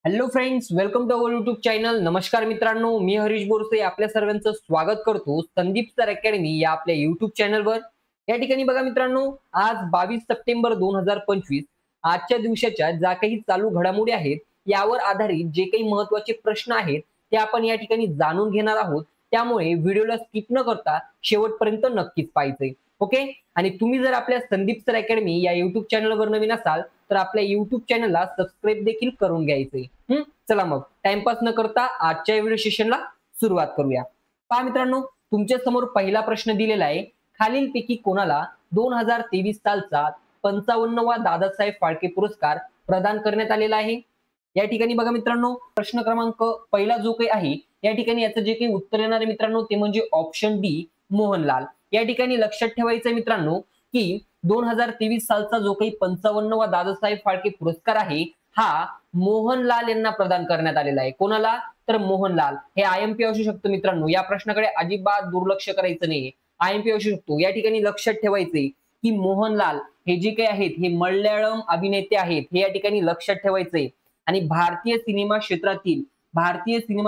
Hello friends, welcome to our YouTube channel. नमस्कार मित्रांनो, मी हरीश बोरसे आपल्या सर्वांचं स्वागत करतो संदीप सर अकॅडमी या आपल्या युट्यूब चॅनलवर. या ठिकाणी बघा मित्रांनो, आज 22 सप्टेंबर 2025 आजच्या दिवसाच्या ज्या काही चालू घडामोडी आहेत यावर आधारित जे काही महत्त्वाचे प्रश्न आहेत ते आपण या ठिकाणी जाणून घेणार आहोत. त्यामुळे व्हिडिओला स्किप न करता शेवटपर्यंत नक्कीच पाहायचंय. ओके. आणि तुम्ही जर आपल्या संदीप सर अकॅडमी या युट्यूब चॅनलवर नवीन असाल तर आपल्या युट्यूब चॅनलला सबस्क्राईब देखील करून घ्यायचंय. चला मग टाइमपास न करता आजच्या व्हिडिओ सेशनला सुरुवात करूया. पहा मित्रांनो, तुमच्या समोर पहिला प्रश्न दिलेला आहे. खालीलपैकी कोणाला 2023 सालचा 55वा दादासाहेब फाळके पुरस्कार प्रदान करण्यात आलेला आहे? या ठिकाणी बघा मित्रांनो, प्रश्न क्रमांक पहिला जो काही आहे या ठिकाणी याचं जे काही उत्तर येणार आहे मित्रांनो ते म्हणजे ऑप्शन डी, मोहनलाल. या ठिकाणी लक्षात ठेवायचं मित्रांनो की 2023 सालचा जो काही 55वा दादासाहेब फाळके पुरस्कार आहे हा मोहनलाल यांना प्रदान करण्यात आलेला आहे. कोणाला? तर मोहनलाल. हे आयएमपी असू शकतं मित्रांनो, या प्रश्नाकडे अजिबात दुर्लक्ष करायचं नाही. आयएमपी असू शकतो. या ठिकाणी लक्षात ठेवायचंय की मोहनलाल हे जे काही आहेत हे मल्याळम अभिनेते आहेत, हे या ठिकाणी लक्षात ठेवायचंय. आणि भारतीय सिनेमा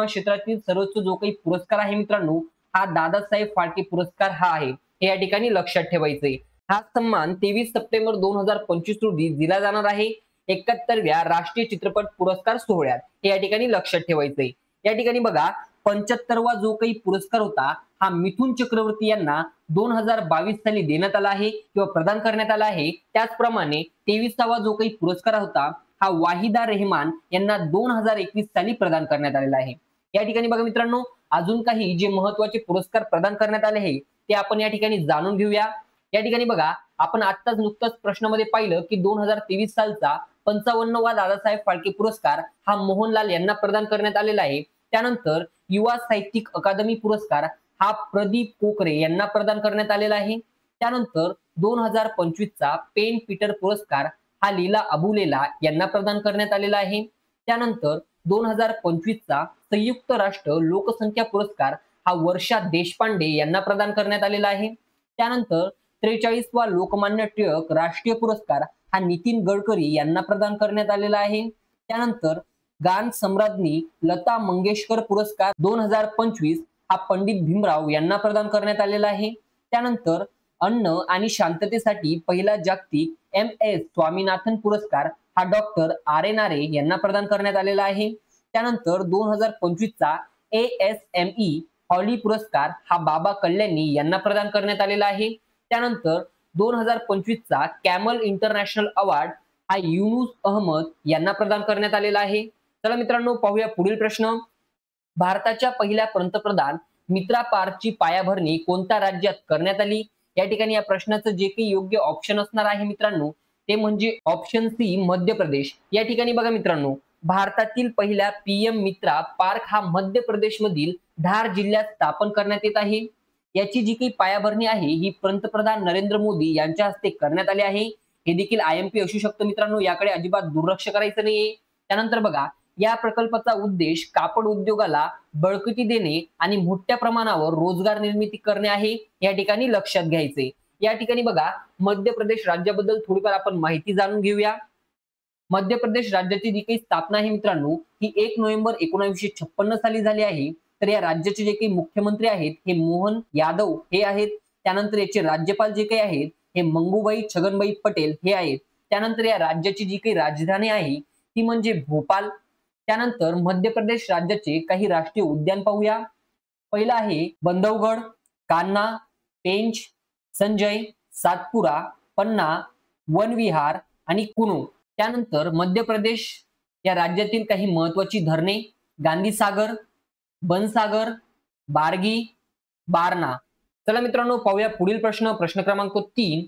क्षेत्रातील सर्वोच्च जो काही पुरस्कार आहे मित्रांनो हा दादासाहेब फाळके पुरस्कार हा आहे, हे या ठिकाणी लक्षात ठेवायचंय. हा सन्मान 23 सप्टेंबर 2025 रोजी दिला जाणार आहे 71व्या राष्ट्रीय चित्रपट पुरस्कार सोहळ्यात, हे या ठिकाणी लक्षात ठेवायचंय. या ठिकाणी बघा 75वा जो काही पुरस्कार होता हा मिथुन चक्रवर्ती यांना 2022 साली देण्यात आला आहे किंवा प्रदान करण्यात आला आहे. त्याचप्रमाणे 23वा जो काही पुरस्कार होता हा वाहिदा रेहमान यांना 2021 साली प्रदान करण्यात आलेला आहे. या ठिकाणी बघा मित्रांनो, अजून काही जे महत्त्वाचे पुरस्कार प्रदान करण्यात आले आहे ते आपण या ठिकाणी जाणून घेऊया. या ठिकाणी बघा, आपण आत्ताच नुकतंच प्रश्नामध्ये पाहिलं की 2023 सालचा 55वा दादासाहेब फाळके पुरस्कार हा मोहनलाल यांना प्रदान करण्यात आलेला आहे. त्यानंतर युवा साहित्यिक अकादमी पुरस्कार हा प्रदीप कोकरे यांना प्रदान करण्यात आलेला आहे. त्यानंतर 2025 चा पेन पीटर पुरस्कार हा लीला अबुलेला यांना प्रदान करण्यात आलेला आहे. त्यानंतर 2025 चा संयुक्त राष्ट्र लोकसंख्या पुरस्कार हा वर्षा देशपांडे यांना प्रदान करण्यात आलेला आहे. त्यानंतर 43वा लोकमान्य टिळक राष्ट्रीय पुरस्कार हा नितीन गडकरी यांना प्रदान करण्यात आलेला आहे. त्यानंतर गान सम्राज्ञी लता मंगेशकर पुरस्कार 2025 हा पंडित भीमराव यांना प्रदान करण्यात आलेला आहे. त्यानंतर अन्न आणि शांततेसाठी पहिला जागतिक MS स्वामीनाथन पुरस्कार हा डॉक्टर R.N. आरे यांना प्रदान करण्यात आलेला आहे. त्यानंतर 2025 चा ASME हॉली पुरस्कार हा बाबा कल्याणी यांना प्रदान करण्यात आलेला आहे. त्यानंतर 2025 चा कॅमल इंटरनॅशनल अवॉर्ड हा युनुस अहमद यांना प्रदान करण्यात आलेला आहे. चला मित्रांनो, पाहूया पुढील प्रश्न. भारताच्या पहिल्या पंतप्रधान मित्रा पार्कची पायाभरणी कोणत्या राज्यात करण्यात आली? या ठिकाणी या प्रश्नाचं जे काही योग्य ऑप्शन असणार आहे मित्रांनो ते म्हणजे ऑप्शन सी, मध्य प्रदेश. या ठिकाणी बघा मित्रांनो, भारतातील पहिल्या PM मित्रा पार्क हा मध्य प्रदेश मधील धार जिल्ह्यात स्थापन करण्यात येत आहे. याची जी काही पायाभरणी आहे ही पंतप्रधान नरेंद्र मोदी यांच्या हस्ते करण्यात आली आहे. हे देखील आयएमपी असू शकतं मित्रांनो, याकडे अजिबात दुर्लक्ष करायचं नाहीये. त्यानंतर बघा, या प्रकल्पाचा उद्देश कापड उद्योगाला बळकटी देणे आणि मोठ्या प्रमाणावर रोजगार निर्मिती करणे आहे, या ठिकाणी लक्षात घ्यायचे. या ठिकाणी बघा, मध्य प्रदेश राज्याबद्दल थोडीफार आपण माहिती जाणून घेऊया. मध्य प्रदेश राज्याची जी काही स्थापना आहे मित्रांनो ही 1 नोव्हेंबर 1956 साली झाली आहे. तर या राज्याचे जे काही मुख्यमंत्री आहेत हे मोहन यादव हे आहेत. त्यानंतर याचे राज्यपाल जे काही आहेत हे मंगूबाई छगनबाई पटेल हे आहेत. त्यानंतर या राज्याची जी काही राजधानी आहे ती म्हणजे भोपाल. त्यानंतर मध्य प्रदेश राज्याचे काही राष्ट्रीय उद्यान पाहूया. पहिला आहे बंधवगड, कान्हा, पेंच, संजय, सातपुरा, पन्ना, वनविहार आणि कुनो. त्यानंतर मध्य प्रदेश या राज्यातील काही महत्वाची धरणे गांधीसागर, बनसागर, बारगी, बारणा. चला मित्रांनो, पाहूया पुढील प्रश्न. प्रश्न क्रमांक 3.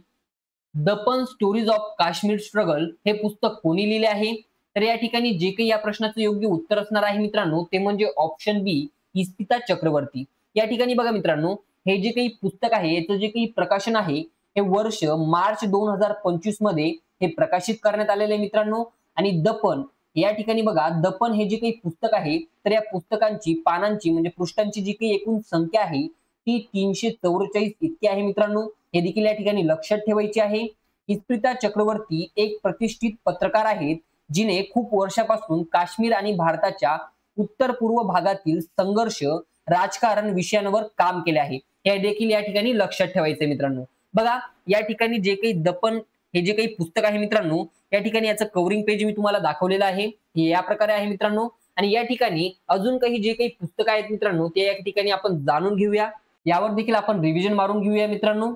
दपन स्टोरीज ऑफ काश्मीर स्ट्रगल हे पुस्तक कोणी लिहिले आहे? तर या ठिकाणी जे काही या प्रश्नाचं योग्य उत्तर असणार आहे मित्रांनो ते म्हणजे ऑप्शन बी, इस्पिता चक्रवर्ती. या ठिकाणी बघा मित्रांनो, हे जे काही पुस्तक आहे याचं जे काही प्रकाशन आहे हे वर्ष मार्च 2025 मध्ये हे प्रकाशित करण्यात आलेले मित्रांनो. आणि दपन या ठिकाणी बघा, दपन हे जे काही पुस्तक आहे तर या पुस्तकांची पानांची म्हणजे पृष्ठांची जी काही एकूण संख्या आहे ती 344 इतकी आहे मित्रांनो. हे देखील या ठिकाणी लक्षात ठेवायचे आहे. इस्पिता चक्रवर्ती एक प्रतिष्ठित पत्रकार आहेत जिने खूप वर्षापासून काश्मीर आणि भारताच्या उत्तर पूर्व भागातील संघर्ष, राजकारण विषयांवर काम केले आहे. हे देखील या ठिकाणी लक्षात ठेवायचंय मित्रांनो. बघा या ठिकाणी जे काही दपन हे जे काही पुस्तक आहे मित्रांनो, या ठिकाणी याचं कव्हरिंग पेज मी तुम्हाला दाखवलेलं आहे. हे या प्रकारे आहे मित्रांनो. आणि या ठिकाणी अजून काही जे काही पुस्तक आहेत मित्रांनो, ते या ठिकाणी आपण जाणून घेऊया. यावर देखील आपण रिव्हिजन मारून घेऊया मित्रांनो.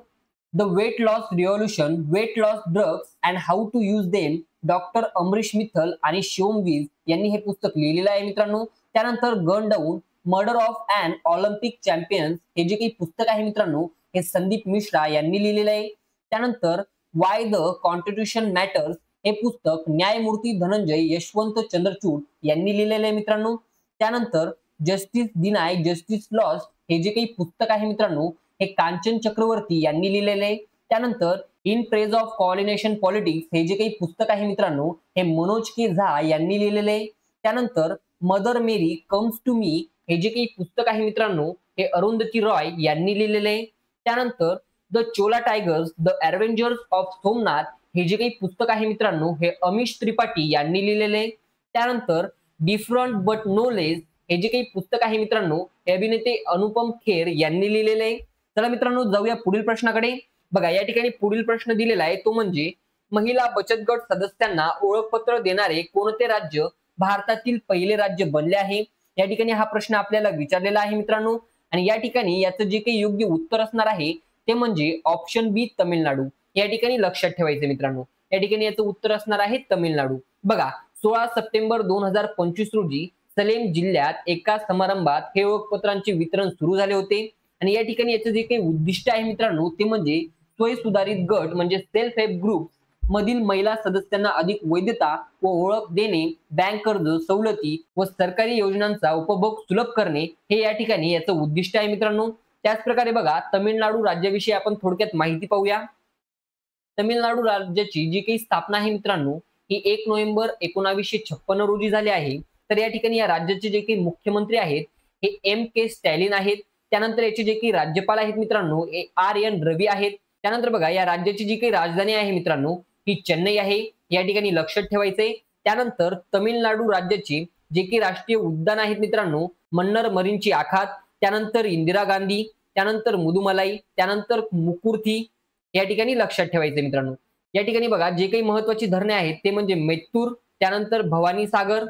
The weight loss revolution, weight loss drugs and how to use them, doctor Amrish Mittal आणि शिवम वीज यांनी हे पुस्तक लिहिलेलं आहे मित्रांनो. त्यानंतर gun down, murder of an Olympic champions हे जे काही पुस्तक आहे मित्रांनो, हे संदीप मिश्रा यांनी लिहिलेलं आहे. त्यानंतर वाय द कॉन्स्टिट्यूशन मॅटर्स हे पुस्तक न्यायमूर्ती धनंजय यशवंत चंद्रचूड यांनी लिहिलेलं आहे मित्रांनो. त्यानंतर जस्टिस डिनाय जस्टिस लॉस्ट हे जे काही पुस्तक आहे मित्रांनो, हे कांचन चक्रवर्ती यांनी लिहिलेले आहे. त्यानंतर इन प्रेज ऑफ कॉलिनेशन पॉलिटिक्स हे जे काही पुस्तक आहे मित्रांनो, हे मनोज के झा यांनी लिहिलेले आहे. त्यानंतर mother Mary comes to me हे जे काही पुस्तक आहे मित्रांनो, हे अरुंधती रॉय यांनी लिहिलेले आहे. त्यानंतर the Chola tigers, the adventures of Somnath हे जे काही पुस्तक आहे मित्रांनो, हे अमिश त्रिपाठी यांनी लिहिलेले आहे. त्यानंतर डिफरंट बट नो लेस हे जे काही पुस्तक आहे मित्रांनो, हे अभिनेते अनुपम खेर यांनी लिहिलेले आहे. चला मित्रांनो जाऊया पुढील प्रश्नाकडे. बघा या ठिकाणी पुढील प्रश्न दिलेला आहे, तो म्हणजे महिला बचत गट सदस्यांना ओळखपत्र देणारे कोणते राज्य भारतातील पहिले राज्य बनले आहे? या ठिकाणी हा प्रश्न आपल्याला विचारलेला आहे मित्रांनो. आणि या ठिकाणी याचं जे काही योग्य उत्तर असणार आहे ते म्हणजे ऑप्शन बी तमिळनाडू. या ठिकाणी लक्षात ठेवायचं मित्रांनो. या ठिकाणी याचं उत्तर असणार आहे तमिळनाडू. बघा 16 सप्टेंबर 2025 रोजी सलेम जिल्ह्यात एका समारंभात हे ओळखपत्रांचे वितरण सुरू झाले होते. आणि या ठिकाणी याचं जे काही उद्दिष्ट आहे मित्रांनो, ते म्हणजे स्वयंसुधारित गट म्हणजे सेल्फ हेल्प ग्रुप मधील महिला सदस्यांना अधिक वैधता व ओळख देणे, बँक कर्ज सवलती व सरकारी योजनांचा उपभोग सुलभ करणे हे या ठिकाणी याचं उद्दिष्ट आहे मित्रांनो. त्याच प्रकारे बघा तमिळनाडू राज्याविषयी आपण थोडक्यात माहिती पाहूया. तमिळनाडू राज्याची जी काही स्थापना आहे मित्रांनो, ही 1 नोव्हेंबर 1956 रोजी झाली आहे. तर या ठिकाणी या राज्याचे जे काही मुख्यमंत्री आहेत हे M.K. स्टॅलिन आहेत. त्यानंतर याचे जे काही राज्यपाल आहेत मित्रांनो, हे R.N. रवी आहेत. त्यानंतर बघा या राज्याची जी काही राजधानी आहे मित्रांनो, ही चेन्नई आहे. या ठिकाणी लक्षात ठेवायचंय. त्यानंतर तमिळनाडू राज्याचे जे काही राष्ट्रीय उद्यान आहेत मित्रांनो, मन्नर मरीनची आखात, त्यानंतर इंदिरा गांधी, त्यानंतर मुदुमलाई, त्यानंतर मुकुर्थी या ठिकाणी लक्षात ठेवायचे मित्रांनो. या ठिकाणी बघा जे काही महत्वाची धरणे आहेत ते म्हणजे मेत्तूर, त्यानंतर भवानी सागर.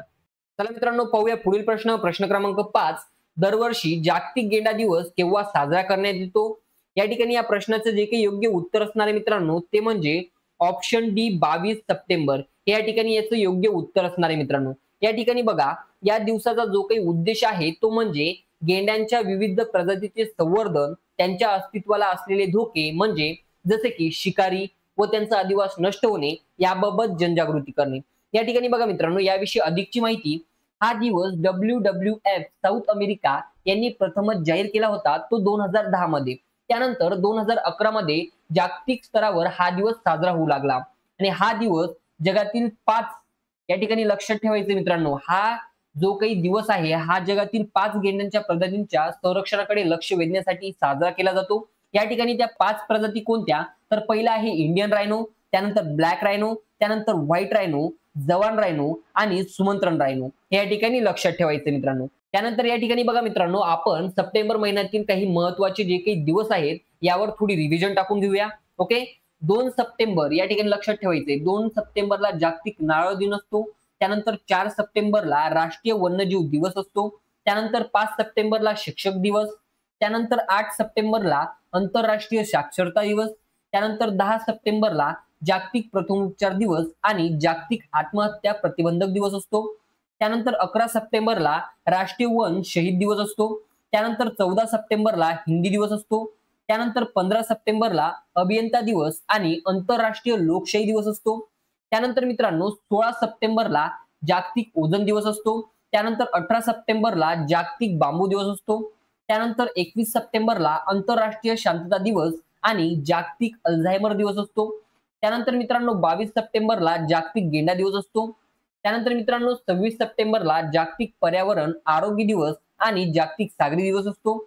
चला मित्रांनो पाहूया पुढील प्रश्न. प्रश्न क्रमांक 5. दरवर्षी जागतिक गेंडा दिवस केव्हा साजरा करण्यात येतो? या ठिकाणी या प्रश्नाचं जे काही योग्य उत्तर असणार आहे मित्रांनो, ते म्हणजे ऑप्शन डी 22 सप्टेंबर हे या ठिकाणी याचं योग्य उत्तर असणार आहे मित्रांनो. या ठिकाणी बघा या दिवसाचा जो काही उद्देश आहे तो म्हणजे गेंड्यांच्या विविध प्रजातीचे संवर्धन, त्यांच्या अस्तित्वाला असलेले धोके म्हणजे जसे की शिकारी व त्यांचा अधिवास नष्ट होणे याबाबत जनजागृती करणे. या ठिकाणी बघा मित्रांनो याविषयी अधिकची माहिती, हा दिवस WWF साऊथ अमेरिका यांनी प्रथमच जाहीर केला होता, तो 2010 मध्ये. त्यानंतर 2011 मध्ये जागतिक स्तरावर हा दिवस साजरा होऊ लागला. आणि हा दिवस जगातील 5 या ठिकाणी लक्षात ठेवायचे मित्रांनो, हा जो काही दिवस आहे हा जगातील 5 गेंड्यांच्या प्रजातींच्या संरक्षणाकडे लक्ष वेधण्यासाठी साजरा केला जातो. या ठिकाणी त्या 5 प्रजाती कोणत्या, तर पहिला आहे इंडियन रायनो, त्यानंतर ब्लॅक रायनो, त्यानंतर व्हाईट रायनो, जवान रायनो आणि सुमंत्रन रायनो हे या ठिकाणी लक्षात ठेवायचे मित्रांनो. त्यानंतर या ठिकाणी बघा मित्रांनो आपण सप्टेंबर महिन्यातील काही महत्वाचे जे काही दिवस आहेत यावर थोडी रिव्हिजन टाकून घेऊया. ओके. 2 सप्टेंबर या ठिकाणी लक्षात ठेवायचे, 2 सप्टेंबरला जागतिक नारळ दिन असतो. त्यानंतर 4 सप्टेंबरला राष्ट्रीय वन्यजीव दिवस असतो. त्यानंतर 5 सप्टेंबरला शिक्षक दिवस. त्यानंतर 8 सप्टेंबरला आंतरराष्ट्रीय साक्षरता दिवस. त्यानंतर 10 सप्टेंबरला जागतिक प्रथमोपचार दिवस आणि जागतिक आत्महत्या प्रतिबंधक दिवस असतो. त्यानंतर 11 सप्टेंबरला राष्ट्रीय वन शहीद दिवस असतो. त्यानंतर 14 सप्टेंबरला हिंदी दिवस असतो. त्यानंतर 15 सप्टेंबरला अभियंता दिवस आणि आंतरराष्ट्रीय लोकशाही दिवस असतो. त्यानंतर मित्रांनो 16 सप्टेंबरला जागतिक ओझोन दिवस असतो. त्यानंतर 18 सप्टेंबरला जागतिक बांबू दिवस असतो. त्यानंतर 21 सप्टेंबरला आंतरराष्ट्रीय शांतता दिवस आणि जागतिक अल्झायमर दिवस असतो. त्यानंतर मित्रांनो 22 सप्टेंबरला जागतिक गेंडा दिवस असतो. त्यानंतर मित्रांनो 26 सप्टेंबरला जागतिक पर्यावरण आरोग्य दिवस आणि जागतिक सागरी दिवस असतो.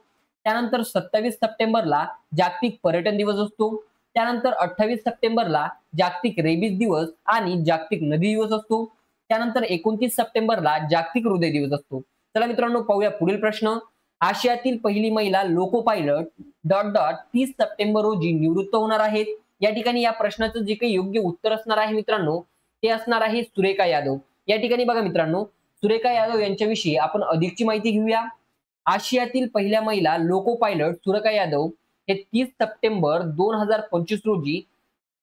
त्यानंतर 27 सप्टेंबरला जागतिक पर्यटन दिवस असतो. त्यानंतर 28 सप्टेंबरला जागतिक रेबीज दिवस आणि जागतिक नदी दिवस असतो. त्यानंतर 29 सप्टेंबरला जागतिक हृदय दिवस असतो. चला मित्रांनो पाहूया पुढील प्रश्न. आशियातील पहिली महिला लोको पायलट ... 30 सप्टेंबर रोजी निवृत्त होणार आहेत. या ठिकाणी या प्रश्नाचं जे काही योग्य उत्तर असणार आहे मित्रांनो ते असणार आहे सुरेखा यादव. या ठिकाणी बघा मित्रांनो, सुरेखा यादव यांच्याविषयी आपण अधिकची माहिती घेऊया. आशियातील पहिल्या महिला लोको पायलट सुरेखा यादव हे 30 सप्टेंबर 2025 रोजी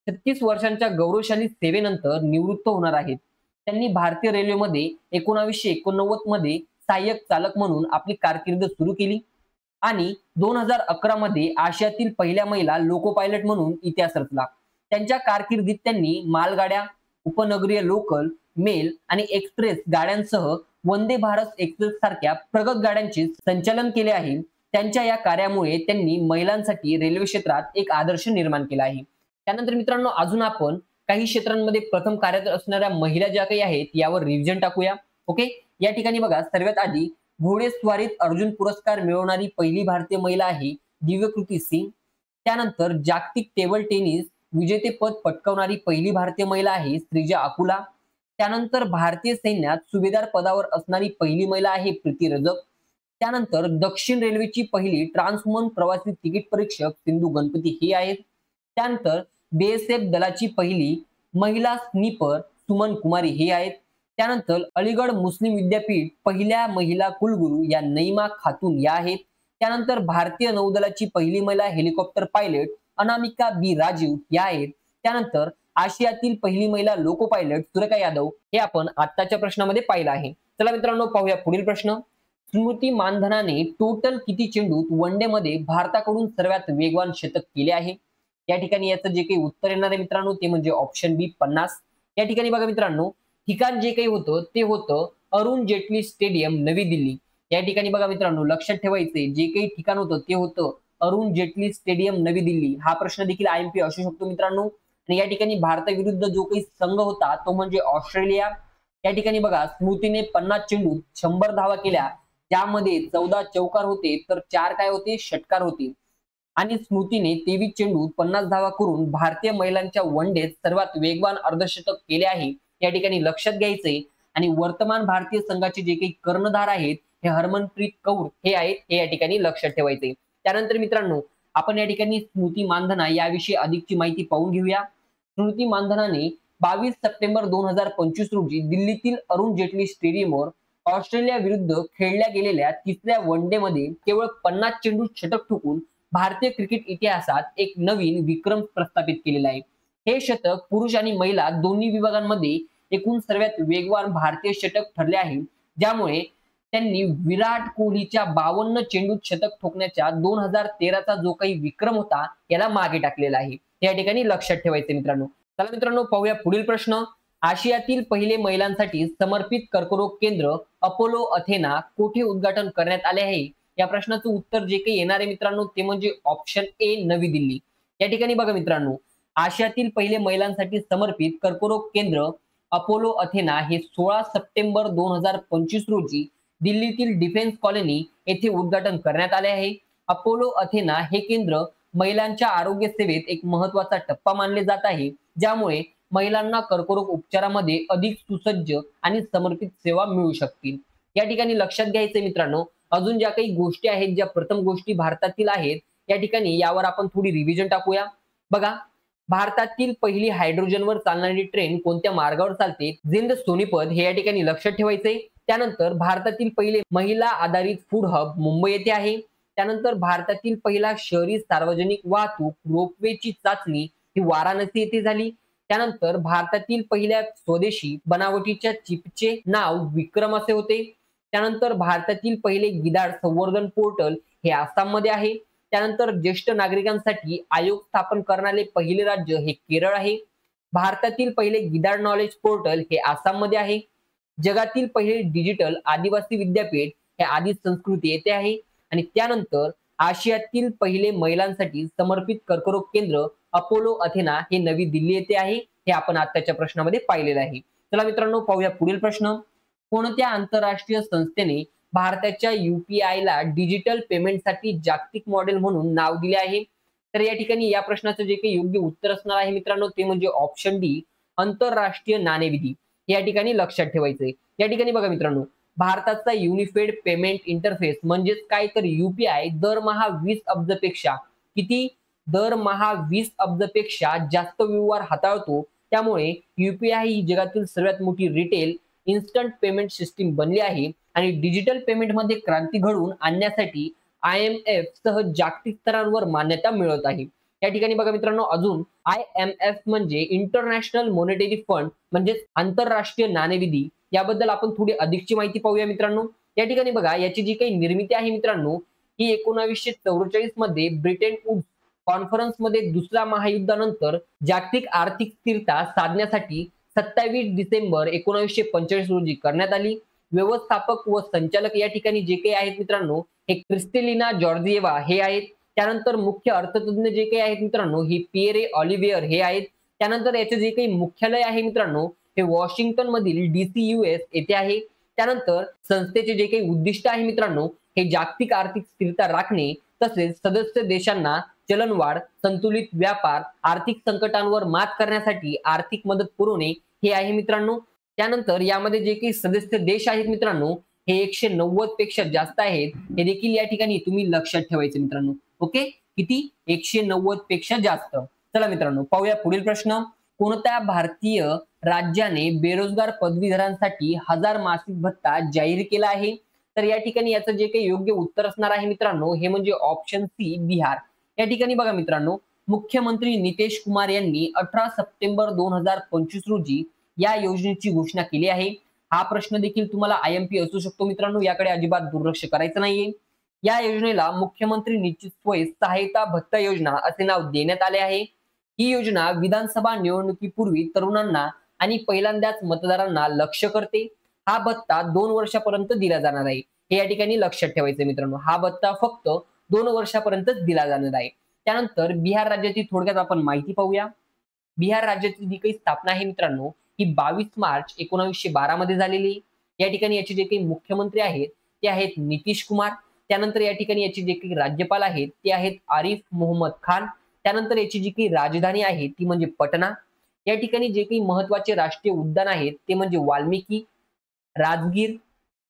36 वर्षांच्या गौरवशाली सेवेनंतर निवृत्त होणार आहेत. त्यांनी भारतीय रेल्वेमध्ये 1989 मध्ये सहाय्यक चालक म्हणून आपली कारकीर्द सुरू केली आणि 2011 मध्ये आशियातील पहिल्या महिला लोको पायलट म्हणून इतिहास रचला. त्यांच्या कारकिर्दीत त्यांनी मालगाड्या, उपनगरीय लोकल, मेल आणि एक्सप्रेस गाड्यांसह वंदे भारत एक्सप्रेस सारख्या प्रगत गाड्यांचे संचालन केले आहे. त्यांच्या या कार्यामुळे त्यांनी महिलांसाठी रेल्वे क्षेत्रात एक आदर्श निर्माण केला आहे. त्यानंतर मित्रांनो अजून आपण काही क्षेत्रांमध्ये प्रथम कार्यरत असणाऱ्या महिला ज्या काही आहेत यावर रिव्हिजन टाकूया. ओके, या ठिकाणी बघा सर्वात आधी घोडेस्वारीत अर्जुन पुरस्कार मिळवणारी पहिली भारतीय महिला आहे दिव्यकृती सिंग. त्यानंतर जागतिक टेबल टेनिस विजेतेपद पटकावणारी पहिली भारतीय महिला आहे श्रीजा अकुला. त्यानंतर भारतीय सैन्यात सुभेदार पदावर असणारी पहिली महिला आहे प्रीती रजक. त्यानंतर दक्षिण रेल्वेची पहिली ट्रान्सवुमन प्रवासी तिकीट परीक्षक सिंधू गणपती ही आहेत. त्यानंतर बीएसएफ दलाची पहिली महिला स्निपर सुमन कुमारी ही आहेत. त्यानंतर अलीगड मुस्लिम विद्यापीठ पहिल्या महिला कुलगुरू या नईमा खातून या आहेत. त्यानंतर भारतीय नौदलाची पहिली महिला हेलिकॉप्टर पायलट अनामिका बी राजीव या आहेत. त्यानंतर आशियातील पहिली महिला लोको पायलट सुरेखा यादव हे आपण आत्ताच्या प्रश्नामध्ये पाहिलं आहे. चला मित्रांनो पाहूया पुढील प्रश्न. स्मृती मानधनाने टोटल किती चेंडूत वन डे मध्ये भारताकडून सर्वात वेगवान शतक केले आहे? या ठिकाणी याचं जे काही उत्तर येणार आहे मित्रांनो ते म्हणजे ऑप्शन बी 50. या ठिकाणी बघा मित्रांनो ठिकाण जे काही होतं ते होतं अरुण जेटली स्टेडियम नवी दिल्ली. या ठिकाणी बघा मित्रांनो लक्षात ठेवायचे जे काही ठिकाण होतं ते होतं अरुण जेटली स्टेडियम नवी दिल्ली. हा प्रश्न देखील आयएमपी असू शकतो मित्रांनो. आणि या ठिकाणी भारताविरुद्ध जो काही संघ होता तो म्हणजे ऑस्ट्रेलिया. या ठिकाणी बघा स्मृतीने 50 चेंडूत 100 धावा केल्या, त्यामध्ये 14 चौकार होते तर 4 काय होते षटकार होते. आणि स्मृतीने 23 चेंडूत 50 धावा करून भारतीय महिलांच्या वन डेत सर्वात वेगवान अर्धशतक केले आहे. या ठिकाणी लक्षात घ्यायचे. आणि वर्तमान भारतीय संघाचे जे काही कर्णधार आहेत हे हरमनप्रीत कौर हे आहेत, हे या ठिकाणी लक्षात ठेवायचे. त्यानंतर मित्रांनो आपण या ठिकाणी स्मृती मानधना याविषयी अधिकची माहिती पाहून घेऊया. स्मृती मानधनाने 22 सप्टेंबर 2025 रोजी दिल्लीतील अरुण जेटली स्टेडियमवर ऑस्ट्रेलिया विरुद्ध खेळल्या गेलेल्या तिसऱ्या वन डे मध्ये केवळ 50 चेंडूत षटक ठोकून भारतीय क्रिकेट इतिहासात एक नवीन विक्रम प्रस्थापित केलेला आहे. हे शतक पुरुष आणि महिला दोन्ही विभागांमध्ये एकूण सर्वात वेगवान भारतीय शतक ठरले आहे, ज्यामुळे त्यांनी विराट कोहलीच्या 52 चेंडूत शतक ठोकण्याच्या 2013चा जो काही विक्रम होता याला मागे टाकलेला आहे. या ठिकाणी लक्षात ठेवायचे मित्रांनो. चला मित्रांनो पाहूया पुढील प्रश्न. आशियातील पहिले महिलांसाठी समर्पित कर्करोग केंद्र अपोलो अथेना कोठे उद्घाटन करण्यात आले आहे? या प्रश्नाचं उत्तर जे काही येणार आहे मित्रांनो ते म्हणजे ऑप्शन ए नवी दिल्ली. या ठिकाणी बघा मित्रांनो आशियातील पहिले महिलांसाठी समर्पित कर्करोग केंद्र अपोलो अथेना हे 16 सप्टेंबर 2025 रोजी दिल्लीतील डिफेन्स कॉलनी येथे उद्घाटन करण्यात आले आहे. अपोलो अथेना हे केंद्र महिलांच्या आरोग्य सेवेत एक महत्त्वाचा टप्पा मानले जात आहे, ज्यामुळे महिलांना कर्करोग उपचारामध्ये अधिक सुसज्ज आणि समर्पित सेवा मिळू शकतील. या ठिकाणी लक्षात घ्यायचे मित्रांनो अजून ज्या काही गोष्टी आहेत ज्या प्रथम गोष्टी भारतातील आहेत या ठिकाणी यावर आपण थोडी रिव्हिजन टाकूया. बघा भारतातील पहिली हायड्रोजनवर चालणारी ट्रेन कोणत्या मार्गावर चालते? जिंद सोनीपत हे या ठिकाणी लक्षात ठेवायचे. त्यानंतर भारतातील पहिले महिला आधारित फूड हब मुंबई येथे आहे. त्यानंतर भारतातील पहिला शहरी सार्वजनिक वाहतूक रोपवेची चाचणी ही वाराणसी येथे झाली. त्यानंतर भारतातील पहिल्या स्वदेशी बनावटीच्या चिपचे नाव विक्रम असे होते. त्यानंतर भारतातील पहिले गिधाड संवर्धन पोर्टल हे आसाम मध्ये आहे. त्यानंतर ज्येष्ठ नागरिकांसाठी आयोग स्थापन करणारे पहिले राज्य हे केरळ आहे. भारतातील पहिले गिधाड नॉलेज पोर्टल हे आसाम मध्ये आहे. जगातील पहिले डिजिटल आदिवासी विद्यापीठ हे आदि संस्कृती येथे आहे. आणि त्यानंतर आशियातील पहिले महिलांसाठी समर्पित कर्करोग केंद्र अपोलो अथेना हे नवी दिल्ली येथे आहे. हे आपण आताच्या प्रश्नामध्ये पाहिलेलं आहे. चला मित्रांनो पाहूया पुढील प्रश्न. कोणत्या आंतरराष्ट्रीय संस्थेने भारताच्या UPI ला डिजिटल पेमेंटसाठी जागतिक मॉडेल म्हणून नाव दिले आहे? तर या ठिकाणी या प्रश्नाचं जे काही योग्य उत्तर असणार आहे मित्रांनो ते म्हणजे ऑप्शन डी आंतरराष्ट्रीय नाणेनिधी. हे या ठिकाणी लक्षात ठेवायचंय। या ठिकाणी बघा मित्रांनो, भारताचा युनिफाईड पेमेंट इंटरफेस म्हणजेच काय तर यूपीआय दरमहा 20 अब्जपेक्षा किती दरमहा 20 अब्जपेक्षा जास्त व्यवहार हाताळतो। त्यामुळे यूपीआय ही जगातील सर्वात मोठी रिटेल इन्स्टंट पेमेंट सिस्टीम बनली आहे आणि डिजिटल पेमेंट मध्ये क्रांती घडवून आणण्यासाठी IMF सह जागतिक स्तरावर मान्यता मिळवत आहे। या ठिकाणी बघा मित्रांनो, अजून IMF म्हणजे इंटरनॅशनल मॉनिटरी फंड म्हणजेच आंतरराष्ट्रीय नाणेनिधी, याबद्दल आपण थोडी अधिकची माहिती पाहूया मित्रांनो। या ठिकाणी बघा, याची जी काही निर्मिती आहे मित्रांनो, ही 1944 मध्ये ब्रिटन वुड्स कॉन्फरन्स मध्ये दुसऱ्या महायुद्धानंतर जागतिक आर्थिक स्थिरता साधण्यासाठी 27 डिसेंबर 1945 रोजी करण्यात आली। व्यवस्थापक व संचालक या ठिकाणी जे काही आहेत मित्रांनो, हे क्रिस्टेलिना जॉर्जिएवा हे आहेत। त्यानंतर मुख्य अर्थतज्ञ जे काही आहेत मित्रांनो, ही पिएरे ऑलिव्हियर हे आहेत। त्यानंतर याचे जे काही मुख्यालय आहे मित्रांनो, हे वॉशिंग्टन मधील DCUS येथे आहे। त्यानंतर संस्थेचे जे काही उद्दिष्ट आहे मित्रांनो, हे जागतिक आर्थिक स्थिरता राखणे तसेच सदस्य देशांना चलनवाढ, संतुलित व्यापार, आर्थिक संकटांवर मात करण्यासाठी आर्थिक मदत पुरवणे हे आहे मित्रांनो। त्यानंतर यामध्ये जे काही सदस्य देश आहेत मित्रांनो, हे 190 पेक्षा जास्त आहेत, हे देखील या ठिकाणी तुम्ही लक्षात ठेवायचे मित्रांनो। ओके, किती 190 पेक्षा जास्त। चला मित्रांनो, पाहूया पुढील प्रश्न। कोणत्या भारतीय राज्याने बेरोजगार पदवीधरांसाठी 1000 मासिक भत्ता जाहीर केला आहे? तर या ठिकाणी याचं जे काही योग्य उत्तर असणार आहे मित्रांनो, हे म्हणजे ऑप्शन सी बिहार। या ठिकाणी बघा मित्रांनो, मुख्यमंत्री नितीश कुमार यांनी 18 सप्टेंबर 2025 रोजी या योजनेची घोषणा केली आहे। हा प्रश्न देखील तुम्हाला IMP असू शकतो मित्रांनो, याकडे अजिबात दुर्लक्ष करायचं नाहीये। या योजनेला मुख्यमंत्री निश्चित सोय सहायता भत्ता योजना असे नाव देण्यात आले आहे। ही योजना विधानसभा निवडणुकीपूर्वी तरुणांना आणि पहिल्यांदाच मतदारांना लक्ष्य करते। हा भत्ता 2 वर्षापर्यंत दिला जाणार आहे, हे या ठिकाणी लक्षात ठेवायचे मित्रांनो। हा भत्ता फक्त 2 वर्षापर्यंतच दिला जाणार आहे। त्यानंतर बिहार राज्याची थोडक्यात आपण माहिती पाहूया। बिहार राज्याची जी काही स्थापना आहे मित्रांनो, ही 22 मार्च 1912 मध्ये झालेली। या ठिकाणी याचे जे काही मुख्यमंत्री आहेत ते आहेत नितीश कुमार। त्यानंतर या ठिकाणी याचे जे काही राज्यपाल आहेत ते आहेत आरिफ मोहम्मद खान। त्यानंतर याची जी काही राजधानी आहे ती म्हणजे पटना। या ठिकाणी जे काही महत्त्वाचे राष्ट्रीय उद्यान आहेत ते म्हणजे वाल्मिकी, राजगीर,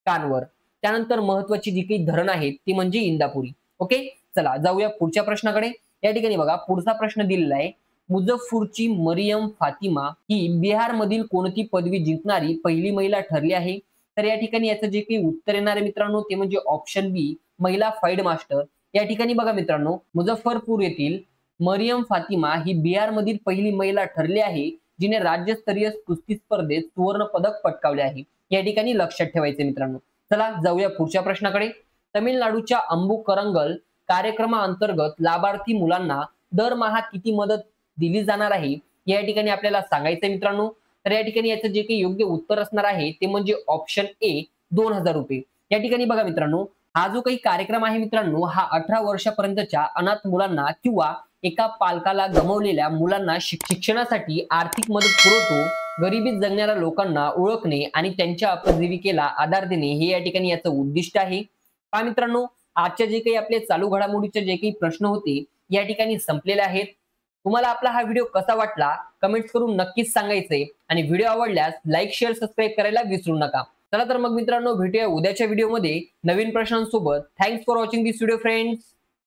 कानवर। त्यानंतर महत्त्वाची जी काही धरण आहेत ती म्हणजे इंदापुरी। ओके, चला जाऊया पुढच्या प्रश्नाकडे। या ठिकाणी बघा, पुढचा प्रश्न दिलेला आहे, मुझफ्फरची मरियम फातिमा ही बिहार मधील कोणती पदवी जिंकणारी पहिली महिला ठरली आहे? तर या ठिकाणी याचं जे काही उत्तर येणार आहे मित्रांनो, ते म्हणजे ऑप्शन बी महिला फाईड मास्टर। या ठिकाणी बघा मित्रांनो, मुझफ्फरपूर येथील मरियम फातिमा ही बिहार मधील पहिली महिला ठरली आहे जिने राज्यस्तरीय कुस्ती स्पर्धेत सुवर्ण पदक पटकावले आहे। या ठिकाणी लक्षात ठेवायचे मित्रांनो। चला जाऊया पुढच्या प्रश्नाकडे। तमिळनाडूच्या अंबुकरंगल कार्यक्रमाअंतर्गत लाभार्थी मुलांना दरमहा किती मदत दिली जाणार आहे, या ठिकाणी आपल्याला सांगायचं मित्रांनो। तर या ठिकाणी याचं जे काही योग्य उत्तर असणार आहे ते म्हणजे ऑप्शन ए 2000 रुपये। या ठिकाणी बघा मित्रांनो, हा जो काही कार्यक्रम आहे मित्रांनो, हा 18 वर्षापर्यंतच्या अनाथ मुलांना किंवा एका पालकाला गमावलेल्या मुलांना शिक्षणासाठी आर्थिक मदत पुरवतो। गरिबीत जगणाऱ्या लोकांना ओळखणे आणि त्यांच्या उपजीविकेला आधार देणे हे या ठिकाणी याचं उद्दिष्ट आहे। पहा मित्रांनो, आजच्या जे काही आपले चालू घडामोडीचे जे काही प्रश्न होते या ठिकाणी संपलेले आहेत। तुम्हाला आपला हा व्हिडिओ कसा वाटला कमेंट्स करून नक्कीच सांगायचे आणि व्हिडिओ आवडल्यास लाईक, शेअर, सबस्क्राईब करायला विसरू नका। चला तर मग मित्रांनो, भेटूया उद्याच्या व्हिडिओमध्ये नवीन प्रश्नांसोबत। Thanks for watching this video friends.